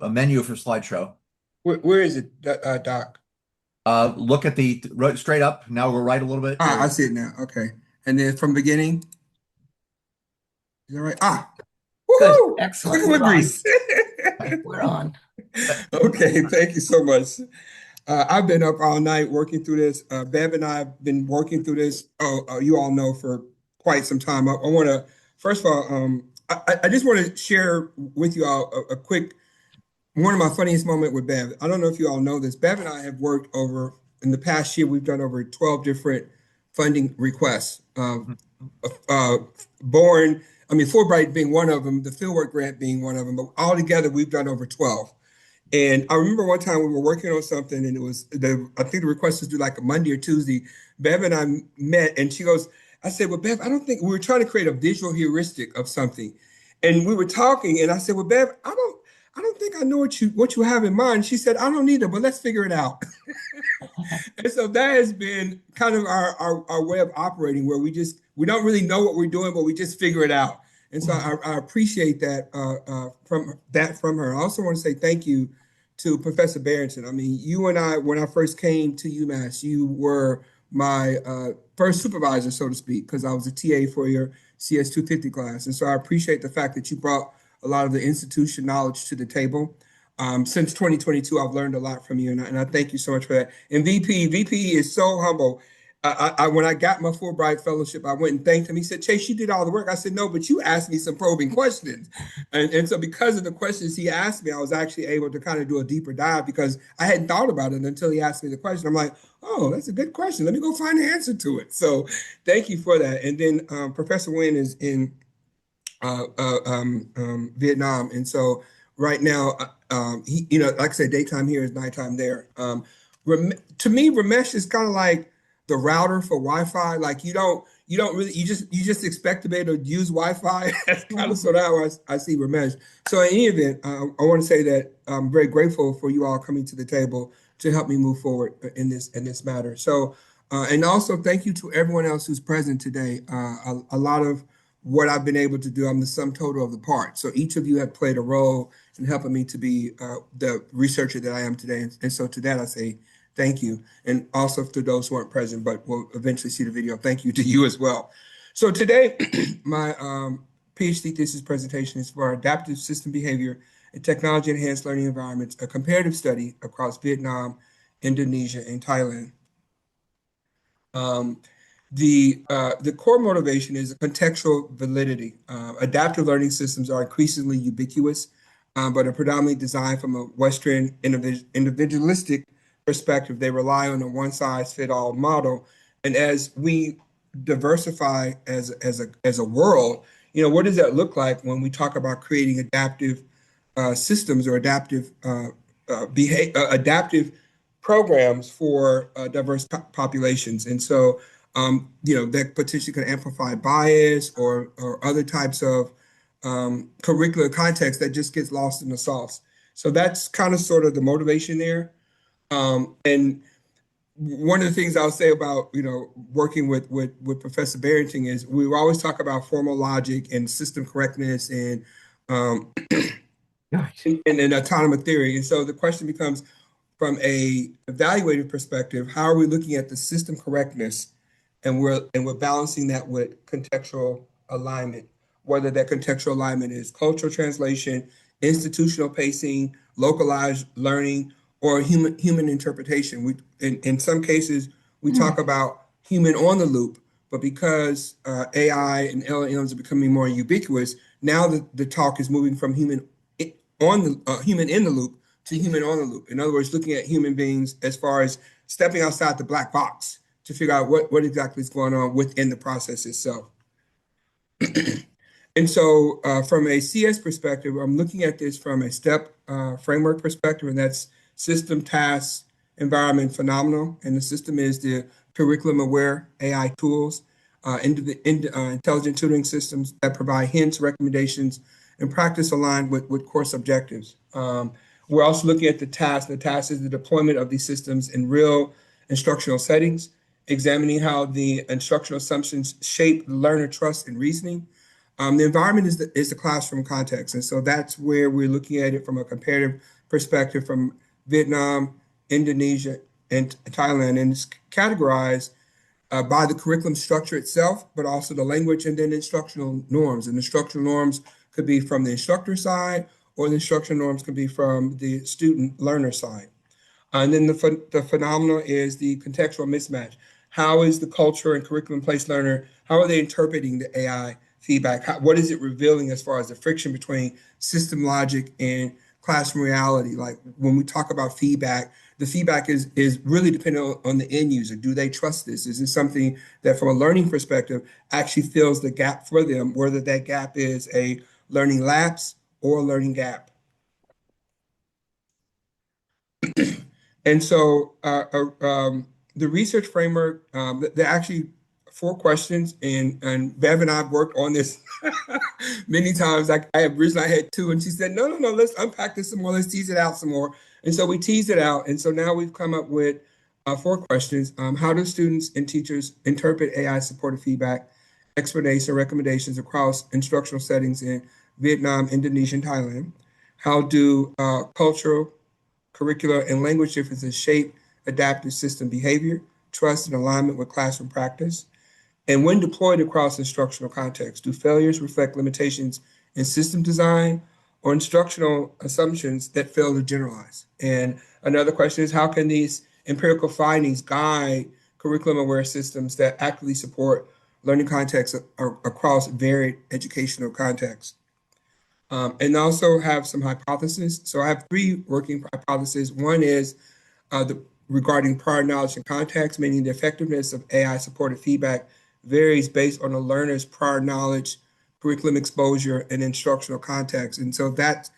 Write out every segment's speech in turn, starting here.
a menu for slideshow. Where is it, Doc? Look at the right straight up. Now we'll right a little bit. Ah, I There. see it now. Okay. And then from beginning, is that right? Ah, Good. woohoo! Excellent. Quick with We're on. grease. We're on. Okay, thank you so much. I've been up all night working through this. Bev and I have been working through this. You all know for quite some time. I want to, first of all, I just want to share with you all a quick, one of my funniest moment with Bev. I don't know if you all know this. Bev and I have worked over, in the past year, we've done over 12 different funding requests. Uh, born, I mean, Fulbright being one of them, the fieldwork grant being one of them, but all together we've done over 12. And I remember one time we were working on something and I think the request was due like a Monday or Tuesday. Bev and I met and she goes, I said, well, Bev, I don't think we were trying to create a visual heuristic of something. And we were talking and I said, well, Bev, I don't think I know what you have in mind. She said, I don't either, but let's figure it out. And so that has been kind of our way of operating where we don't really know what we're doing, but we just figure it out. And so I appreciate that from her. I also want to say thank you to Professor Barrington. I mean, you and I, when I first came to UMass, you were my first supervisor, so to speak, because I was a TA for your CS 250 class. And so I appreciate the fact that you brought a lot of the institution knowledge to the table. Since 2022, I've learned a lot from you, and I thank you so much for that. And VP is so humble. When I got my Fulbright fellowship, I went and thanked him. He said, Chase, you did all the work. I said, no, but you asked me some probing questions. And so because of the questions he asked me, I was actually able to kind of do a deeper dive because I hadn't thought about it until he asked me the question. I'm like, oh, that's a good question. Let me go find the answer to it. So thank you for that. And then Professor Nguyen is in Vietnam. And so right now, like I said, daytime here is nighttime there. To me, Ramesh is kind of like the router for Wi-Fi. Like you don't really, you just expect to be able to use Wi-Fi. That's kind of sort of how I see Ramesh. So in any event, I want to say that I'm very grateful for you all coming to the table to help me move forward in this matter. So, and also thank you to everyone else who's present today. A lot of what I've been able to do, I'm the sum total of the parts. So each of you have played a role in helping me to be the researcher that I am today. And so to that, I say thank you. And also to those who aren't present, but will eventually see the video, thank you to you as well. So today, my PhD thesis presentation is for adaptive system behavior and technology enhanced learning environments, a comparative study across Vietnam, Indonesia, and Thailand. Um, the core motivation is contextual validity. Adaptive learning systems are increasingly ubiquitous, but are predominantly designed from a Western individualistic perspective. They rely on a one-size-fit-all model. And as we diversify as a world, what does that look like when we talk about creating adaptive systems or adaptive programs for diverse populations. And so, that potentially can amplify bias or other types of curricular context that just gets lost in the sauce. So that's kind of sort of the motivation there. And one of the things I'll say about, working with Professor Barrington is we always talk about formal logic and system correctness um, Gosh. and autonomous theory. And so the question becomes, from a evaluative perspective, how are we looking at the system correctness and we're balancing that with contextual alignment, whether that contextual alignment is cultural translation, institutional pacing, localized learning, or human interpretation. In some cases we talk about human on the loop, but because AI and LLMs are becoming more ubiquitous, now the talk is moving from human in the loop to human on the loop. In other words, looking at human beings as far as stepping outside the black box to figure out what exactly is going on within the process itself. And so, from a CS perspective, I'm looking at this from a STEP framework perspective, and that's system, task, environment, phenomenal. And the system is the curriculum aware AI tools, intelligent tutoring systems that provide hints, recommendations, and practice aligned with course objectives. We're also looking at the task. The task is the deployment of these systems in real instructional settings, examining how the instructional assumptions shape learner trust and reasoning. The environment is the classroom context. And so that's where we're looking at it from a comparative perspective from Vietnam, Indonesia, and Thailand. And it's categorized by the curriculum structure itself, but also the language and then instructional norms. And instructional norms could be from the instructor side, or the instructional norms could be from the student learner side. And then the phenomenon is the contextual mismatch. How is the culture and curriculum place learner, how are they interpreting the AI feedback? What is it revealing as far as the friction between system logic and classroom reality? Like when we talk about feedback, the feedback is really dependent on the end user. Do they trust this? Is this something that from a learning perspective actually fills the gap for them, whether that gap is a learning lapse or a learning gap? And so the research framework, there are actually 4 questions, and Bev and I have worked on this many times. I originally had 2, and she said, no, let's unpack this some more. Let's tease it out some more. And so we teased it out. And so now we've come up with 4 questions. How do students and teachers interpret AI-supported feedback, explanation, recommendations across instructional settings in Vietnam, Indonesia, and Thailand? How do cultural, curricular, and language differences shape adaptive system behavior, trust, and alignment with classroom practice? And when deployed across instructional contexts, do failures reflect limitations in system design or instructional assumptions that fail to generalize? And another question is, how can these empirical findings guide curriculum-aware systems that actively support learning contexts across varied educational contexts? And also have some hypotheses. So I have 3 working hypotheses. One is regarding prior knowledge and context, meaning the effectiveness of AI-supported feedback varies based on the learner's prior knowledge, curriculum exposure, and instructional context. And so that's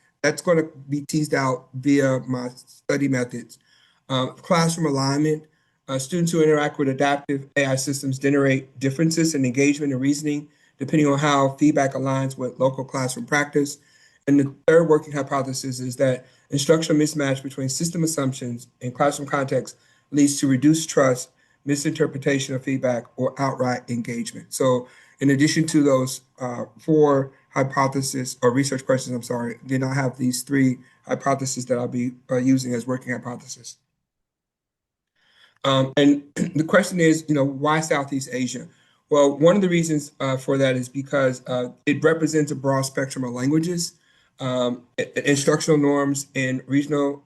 going to be teased out via my study methods. Classroom alignment. Students who interact with adaptive AI systems generate differences in engagement and reasoning, depending on how feedback aligns with local classroom practice. And the third working hypothesis is that instructional mismatch between system assumptions and classroom context leads to reduced trust, misinterpretation of feedback, or outright engagement. So in addition to those 4 hypotheses or research questions, I'm sorry, then I have these 3 hypotheses that I'll be using as working hypotheses. And the question is, why Southeast Asia? Well, one of the reasons for that is because it represents a broad spectrum of languages, instructional norms, and regional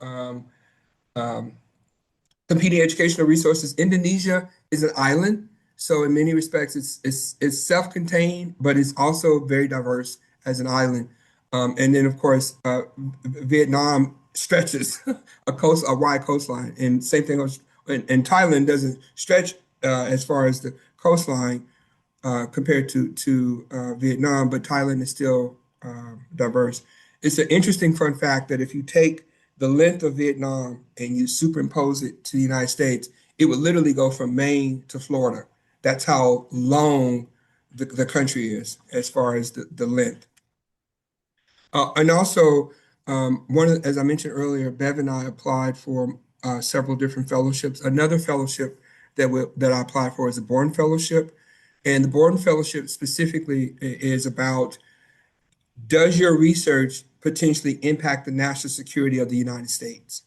competing educational resources. Indonesia is an island, so in many respects, it's self-contained, but it's also very diverse as an island. And then, of course, Vietnam stretches a wide coastline, and same thing and Thailand doesn't stretch as far as the coastline compared to Vietnam, but Thailand is still diverse. It's an interesting fun fact that if you take the length of Vietnam and you superimpose it to the United States, it would literally go from Maine to Florida. That's how long the country is as far as the length. And also, as I mentioned earlier, Bev and I applied for several different fellowships. Another fellowship that I applied for is a Bourne Fellowship. And the Bourne Fellowship specifically is about, does your research potentially impact the national security of the United States?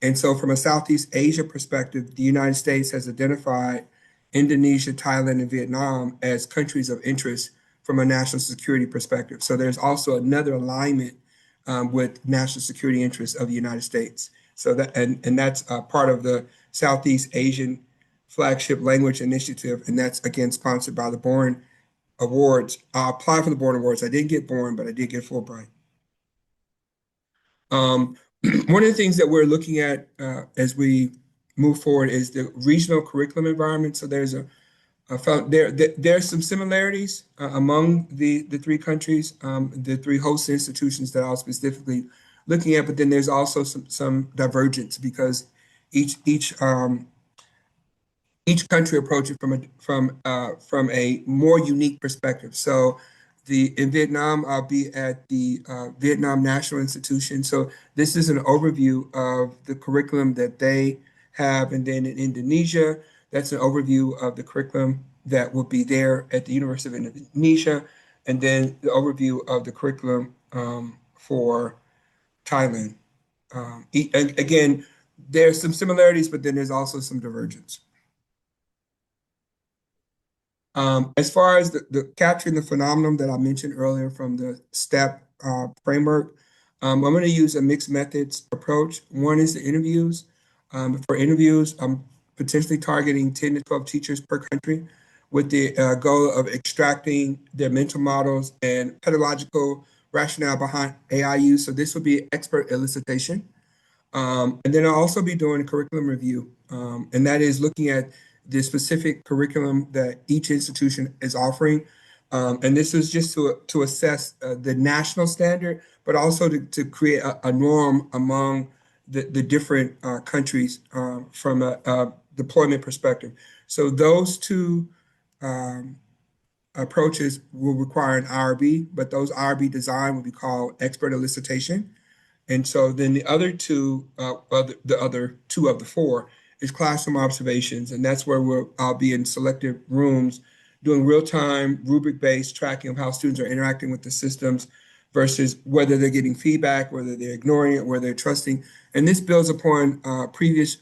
And so from a Southeast Asia perspective, the United States has identified Indonesia, Thailand, and Vietnam as countries of interest from a national security perspective. So there's also another alignment with national security interests of the United States. So that's part of the Southeast Asian Flagship Language Initiative, and that's again sponsored by the Bourne Awards. I applied for the Bourne Awards. I didn't get Bourne, but I did get Fulbright. One of the things that we're looking at as we move forward is the regional curriculum environment. So there's there's some similarities among the 3 countries, the 3 host institutions that I was specifically looking at, but then there's also some divergence because each country approaches from a more unique perspective. So in Vietnam, I'll be at the Vietnam National Institution. So this is an overview of the curriculum that they have. And then in Indonesia, that's an overview of the curriculum that will be there at the University of Indonesia. and then the overview of the curriculum for Thailand. Again, there's some similarities, but then there's also some divergence. As far as the capturing the phenomenon that I mentioned earlier from the STEP framework, I'm going to use a mixed methods approach. One is the interviews. For interviews, I'm potentially targeting 10 to 12 teachers per country with the goal of extracting their mental models and pedagogical rationale behind AI use. So this will be expert elicitation. And then I'll also be doing a curriculum review, and that is looking at the specific curriculum that each institution is offering. And this is just to assess the national standard, but also to create a norm among the different countries from a deployment perspective. So those two approaches will require an IRB, but those IRB design will be called expert elicitation. And so then the other two of the four is classroom observations, and that's where I'll be in selective rooms doing real-time rubric-based tracking of how students are interacting with the systems versus whether they're getting feedback, whether they're ignoring it, whether they're trusting. And this builds upon previous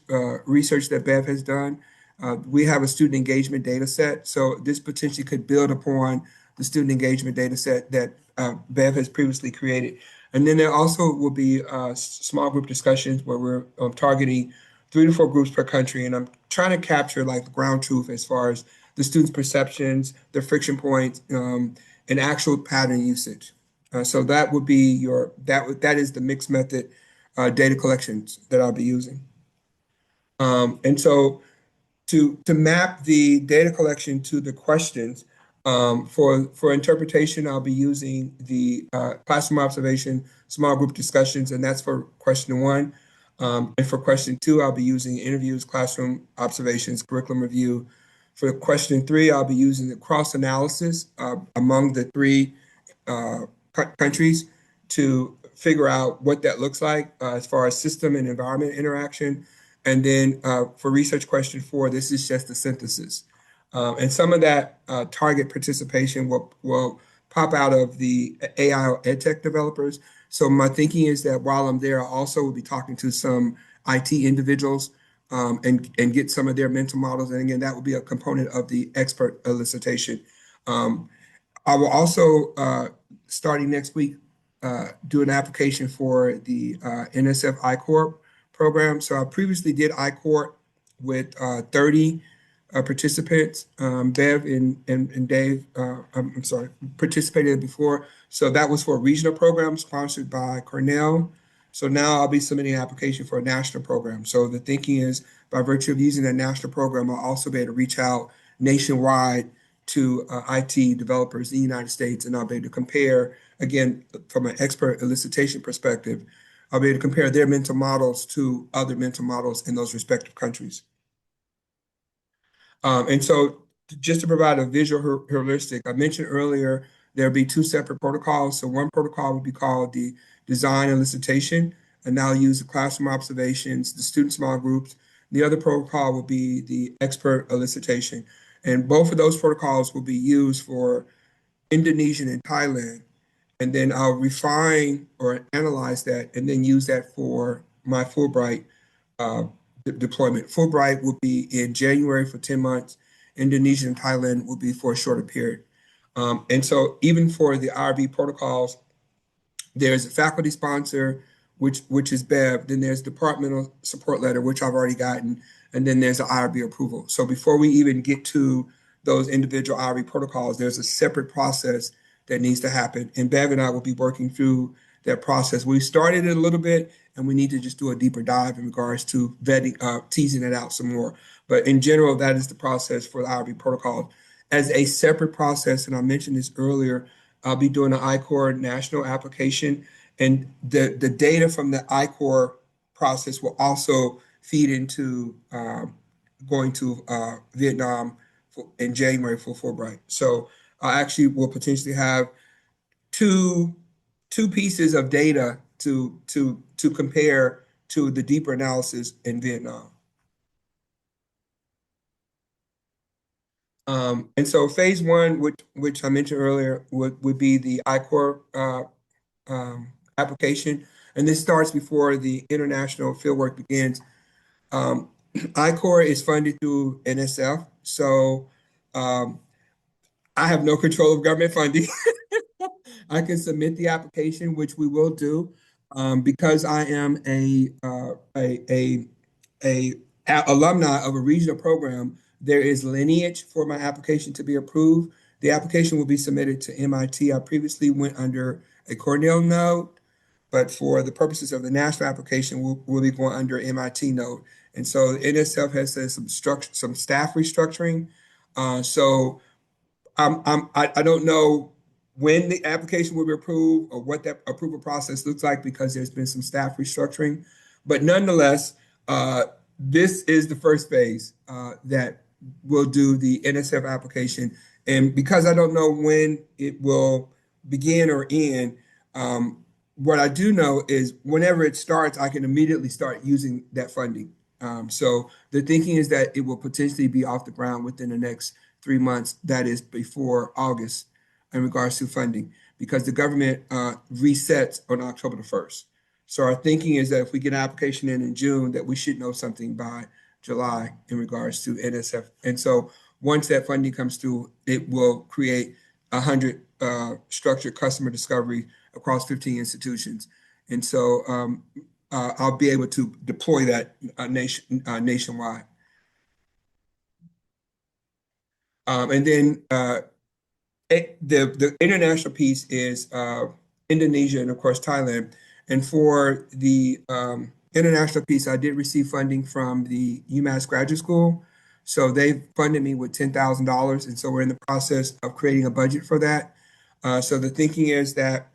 research that Bev has done. We have a student engagement data set, so this potentially could build upon the student engagement data set that Bev has previously created. And then there also will be small group discussions where we're targeting 3 to 4 groups per country. And I'm trying to capture like the ground truth as far as the students' perceptions, their friction points, and actual pattern usage. So that would be that is the mixed method data collections that I'll be using. And so to map the data collection to the questions, for interpretation, I'll be using the classroom observation, small group discussions, and that's for question 1. And for question 2, I'll be using interviews, classroom observations, curriculum review. For question 3, I'll be using the cross analysis among the 3 countries to figure out what that looks like as far as system and environment interaction. And then for research question 4, this is just the synthesis. And some of that target participation will pop out of the AI or EdTech developers. So my thinking is that while I'm there, I also will be talking to some IT individuals and get some of their mental models. And again, that will be a component of the expert elicitation. I will also, starting next week, do an application for the NSF I-Corp program. So I previously did I-Corp with 30 participants. Bev and Dave, I'm sorry, participated before. So that was for a regional program sponsored by Cornell. So now I'll be submitting an application for a national program. So the thinking is by virtue of using that national program, I'll also be able to reach out nationwide to IT developers in the United States, and I'll be able to compare, again, from an expert elicitation perspective, I'll be able to compare their mental models to other mental models in those respective countries. And so just to provide a visual heuristic, I mentioned earlier there'll be 2 separate protocols. So one protocol will be called the design elicitation, and I'll use the classroom observations, the student small groups. The other protocol will be the expert elicitation. And both of those protocols will be used for Indonesia and Thailand. And then I'll refine or analyze that and then use that for my Fulbright deployment. Fulbright will be in January for 10 months. Indonesia and Thailand will be for a shorter period. And so even for the IRB protocols, there's a faculty sponsor, which is Bev. Then there's departmental support letter, which I've already gotten. And then there's the IRB approval. So before we even get to those individual IRB protocols, there's a separate process that needs to happen. And Bev and I will be working through that process. We started it a little bit, and we need to just do a deeper dive in regards to vetting, teasing it out some more. But in general, that is the process for the IRB protocol. As a separate process, and I mentioned this earlier, I'll be doing an I-Corps national application, and the data from the I-Corps process will also feed into going to Vietnam in January for Fulbright. So I actually will potentially have two pieces of data to compare to the deeper analysis in Vietnam. And so phase one, which I mentioned earlier, would be the I-Corps application, and this starts before the international fieldwork begins. I-Corps is funded through NSF, so um, I have no control of government funding. I can submit the application, which we will do, because I am a alumni of a regional program. There is lineage for my application to be approved. The application will be submitted to MIT. I previously went under a Cornell node, but for the purposes of the national application, we'll be going under MIT node. And so NSF has said some staff restructuring. So I don't know when the application will be approved or what that approval process looks like because there's been some staff restructuring. But nonetheless, this is the first phase that will do the NSF application. And because I don't know when it will begin or end, what I do know is whenever it starts, I can immediately start using that funding. So the thinking is that it will potentially be off the ground within the next 3 months, that is before August, in regards to funding, because the government resets on October the 1st. So our thinking is that if we get an application in June, that we should know something by July in regards to NSF. And so once that funding comes through, it will create 100 structured customer discovery across 15 institutions. And so I'll be able to deploy that nationwide. And then the international piece is Indonesia and of course Thailand. And for the international piece, I did receive funding from the UMass Graduate School. So they funded me with $10,000. And so we're in the process of creating a budget for that. So the thinking is that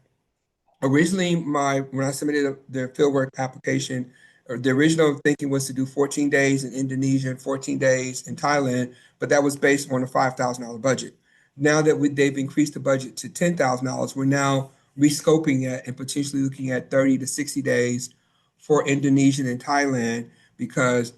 originally when I submitted the fieldwork application, or the original thinking was to do 14 days in Indonesia and 14 days in Thailand, but that was based on a $5,000 budget. Now that they've increased the budget to $10,000, we're now rescoping it and potentially looking at 30 to 60 days for Indonesia and Thailand, because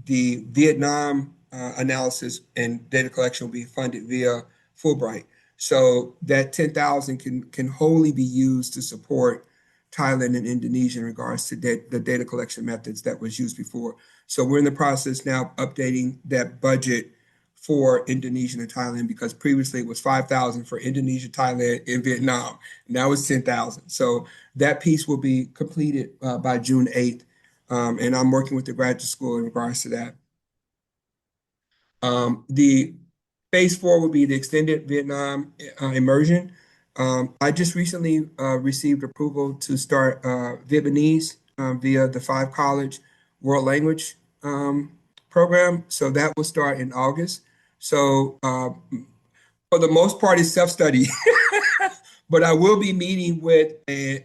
the Vietnam analysis and data collection will be funded via Fulbright. So that 10,000 can wholly be used to support Thailand and Indonesia in regards to the data collection methods that was used before. So we're in the process now of updating that budget for Indonesia and Thailand, because previously it was 5,000 for Indonesia, Thailand, and Vietnam. Now it's 10,000. So that piece will be completed by June 8th. And I'm working with the graduate school in regards to that. The phase 4 will be the extended Vietnam immersion. I just recently received approval to start Vietnamese via the 5-college world language program. So that will start in August. So for the most part, it's self-study. But I will be meeting with a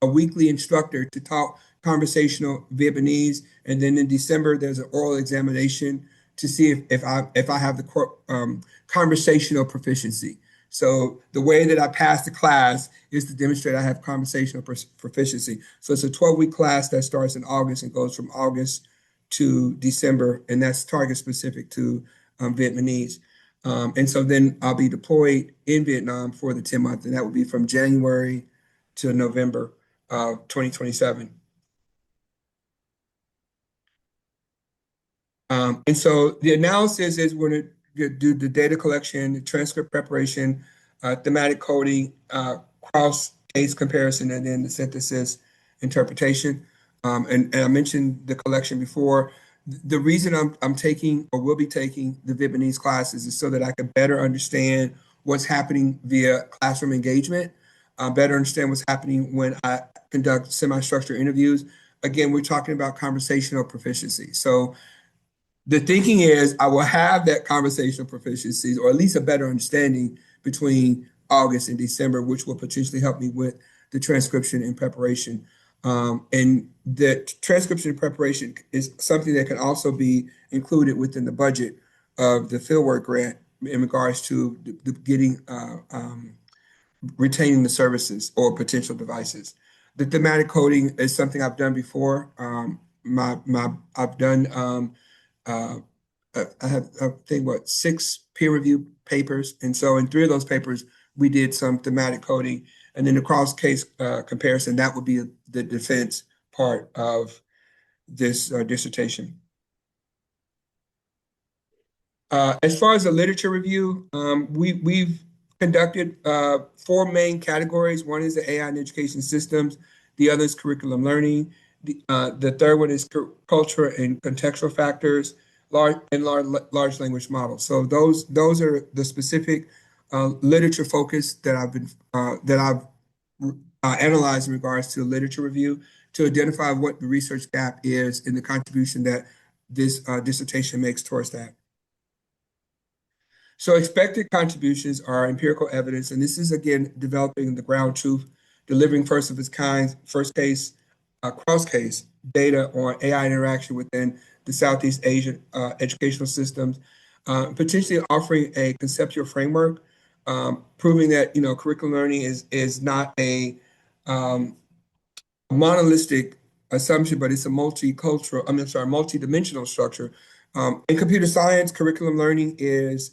weekly instructor to talk conversational Vietnamese. And then in December, there's an oral examination to see if I have the conversational proficiency. So the way that I pass the class is to demonstrate I have conversational proficiency. So it's a 12-week class that starts in August and goes from August to December, and that's target specific to Vietnamese. And so then I'll be deployed in Vietnam for the 10 months, and that will be from January to November of 2027. And so the analysis is we're going to do the data collection, the transcript preparation, thematic coding, cross-case comparison, and then the synthesis interpretation. And I mentioned the collection before. The reason I'm taking or will be taking the Vietnamese classes is so that I can better understand what's happening via classroom engagement, better understand what's happening when I conduct semi-structured interviews. Again, we're talking about conversational proficiency. So the thinking is I will have that conversational proficiency, or at least a better understanding between August and December, which will potentially help me with the transcription and preparation. And the transcription and preparation is something that can also be included within the budget of the fieldwork grant in regards to getting retaining the services or potential devices. The thematic coding is something I've done before. I've done I have, I think, what, 6 peer-reviewed papers. And so in 3 of those papers, we did some thematic coding. And then the cross-case comparison, that would be the defense part of this dissertation. As far as the literature review, we've conducted 4 main categories. One is the AI in education systems. The other is curriculum learning. The third one is cultural and contextual factors, large language models. So those are the specific literature focus that I've analyzed in regards to literature review to identify what the research gap is in the contribution that this dissertation makes towards that. So expected contributions are empirical evidence, and this is again developing the ground truth, delivering first of its kind, first case, cross case data on AI interaction within the Southeast Asian educational systems, potentially offering a conceptual framework, proving that curriculum learning is not a monolithic assumption, but it's a multidimensional structure. In computer science, curriculum learning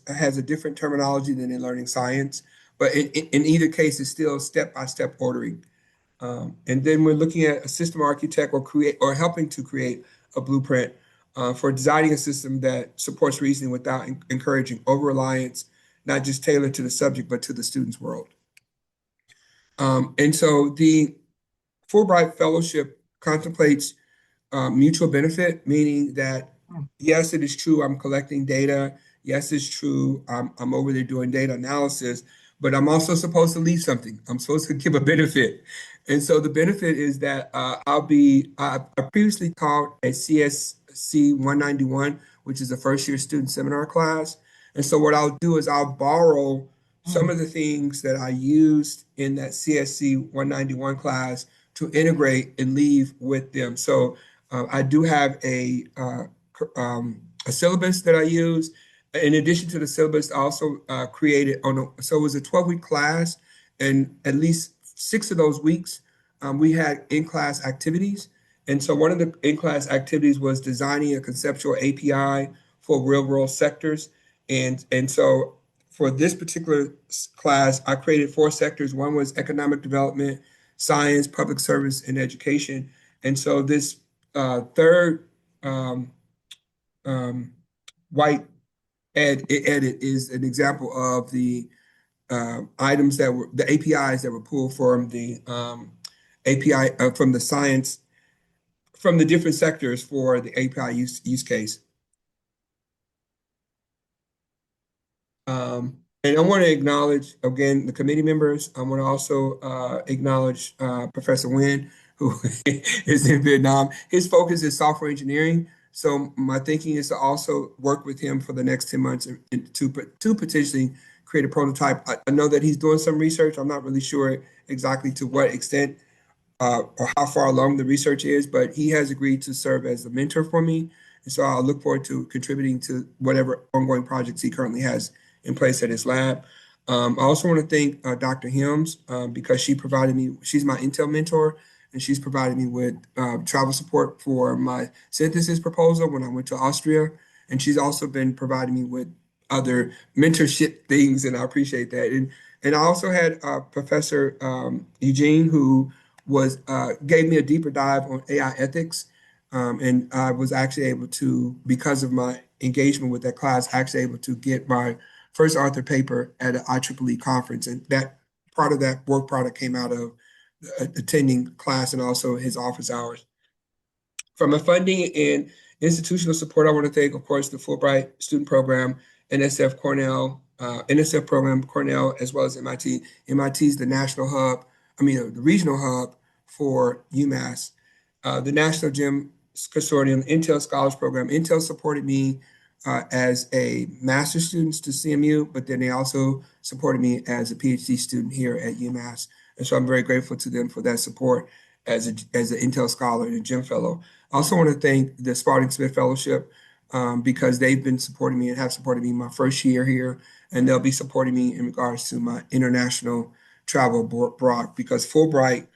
has a different terminology than in learning science, but in either case, it's still step-by-step ordering. And then we're looking at a system architect or helping to create a blueprint for designing a system that supports reasoning without encouraging over-reliance, not just tailored to the subject, but to the student's world. And so the Fulbright Fellowship contemplates mutual benefit, meaning that, yes, it is true I'm collecting data. Yes, it's true I'm over there doing data analysis, but I'm also supposed to leave something. I'm supposed to give a benefit. And so the benefit is that I previously taught a CSC 191, which is a first-year student seminar class. And so what I'll do is I'll borrow some of the things that I used in that CSC 191 class to integrate and leave with them. So I do have a syllabus that I use. In addition to the syllabus, I also created so it was a 12-week class, and at least 6 of those weeks we had in-class activities. And so one of the in-class activities was designing a conceptual API for real-world sectors. And so for this particular class, I created 4 sectors. One was economic development, science, public service, and education. And so this third white edit is an example of the items that were the APIs that were pulled from the API from the science from the different sectors for the API use case. And I want to acknowledge, again, the committee members. I want to also acknowledge Professor Nguyen, who is in Vietnam. His focus is software engineering. So my thinking is to also work with him for the next 10 months to potentially create a prototype. I know that he's doing some research. I'm not really sure exactly to what extent or how far along the research is, but he has agreed to serve as a mentor for me. And so I'll look forward to contributing to whatever ongoing projects he currently has in place at his lab. I also want to thank Dr. Hims because she's my Intel mentor, and she's provided me with travel support for my synthesis proposal when I went to Austria. And she's also been providing me with other mentorship things, and I appreciate that. And I also had Professor Eugene, who gave me a deeper dive on AI ethics. And I was actually able to, because of my engagement with that class, actually able to get my first author paper at an IEEE conference. And that part of that work product came out of attending class and also his office hours. From a funding and institutional support, I want to thank, of course, the Fulbright Student Program, NSF program, Cornell, as well as MIT. MIT is the the regional hub for UMass. The National GEM Consortium, Intel Scholars Program. Intel supported me as a master's student to CMU, but then they also supported me as a PhD student here at UMass. And so I'm very grateful to them for that support as an Intel Scholar and a GEM Fellow. I also want to thank the Spalding Smith Fellowship because they've been supporting me and have supported me my first year here, and they'll be supporting me in regards to my international travel abroad because Fulbright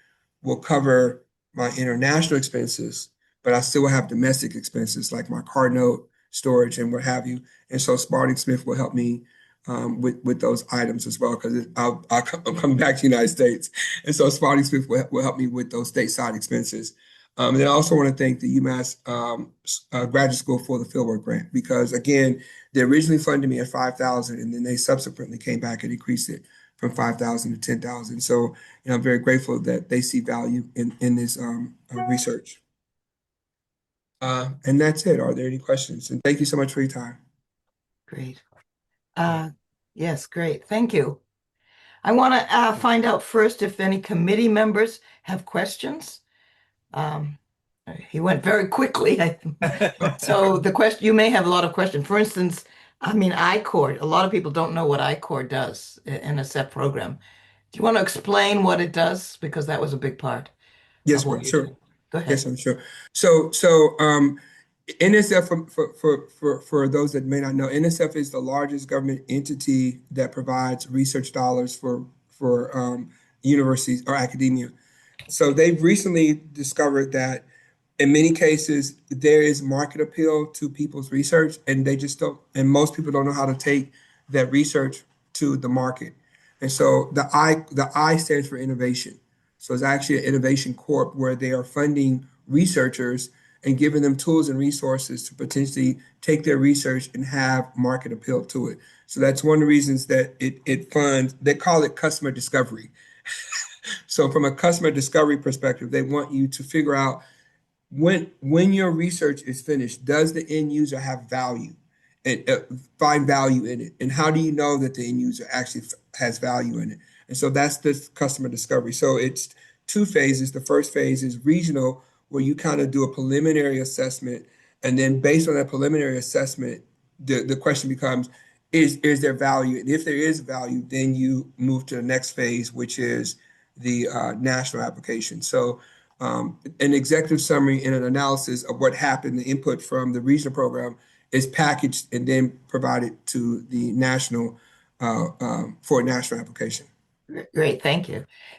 will cover my international expenses, but I still have domestic expenses like my car note storage, and what have you. And so Spalding Smith will help me with those items as well, because I'll come back to the United States. And so Spalding Smith will help me with those stateside expenses. And then I also want to thank the UMass Graduate School for the fieldwork grant, because again, they originally funded me at $5,000, and then they subsequently came back and increased it from $5,000 to $10,000. So, I'm very grateful that they see value in this research. And that's it. Are there any questions? And thank you so much for your time. Great. Yes, great. Thank you. I want to find out first if any committee members have questions. He went very quickly. So the question, you may have a lot of questions. For instance, I mean, I-Cord, a lot of people don't know what I-Cord does in a SEP program. Do you want to explain what it does? Because that was a big part Yes, of what ma'am. you Sure. did. Go ahead. Yes, I'm sure. So NSF, for those that may not know, NSF is the largest government entity that provides research dollars for universities or academia. So they've recently discovered that in many cases there is market appeal to people's research, and they just don't, and most people don't know how to take that research to the market. And so the I stands for innovation. So it's actually an innovation corp where they are funding researchers and giving them tools and resources to potentially take their research and have market appeal to it. So that's one of the reasons that it funds, they call it customer discovery. So from a customer discovery perspective, they want you to figure out when your research is finished, does the end user have value and find value in it? And how do you know that the end user actually has value in it? And so that's the customer discovery. So it's two phases. The first phase is regional, where you kind of do a preliminary assessment. And then based on that preliminary assessment, the question becomes, is there value? And if there is value, then you move to the next phase, which is the national application. So an executive summary and an analysis of what happened, the input from the regional program is packaged and then provided to the national for a national application. Great, thank you.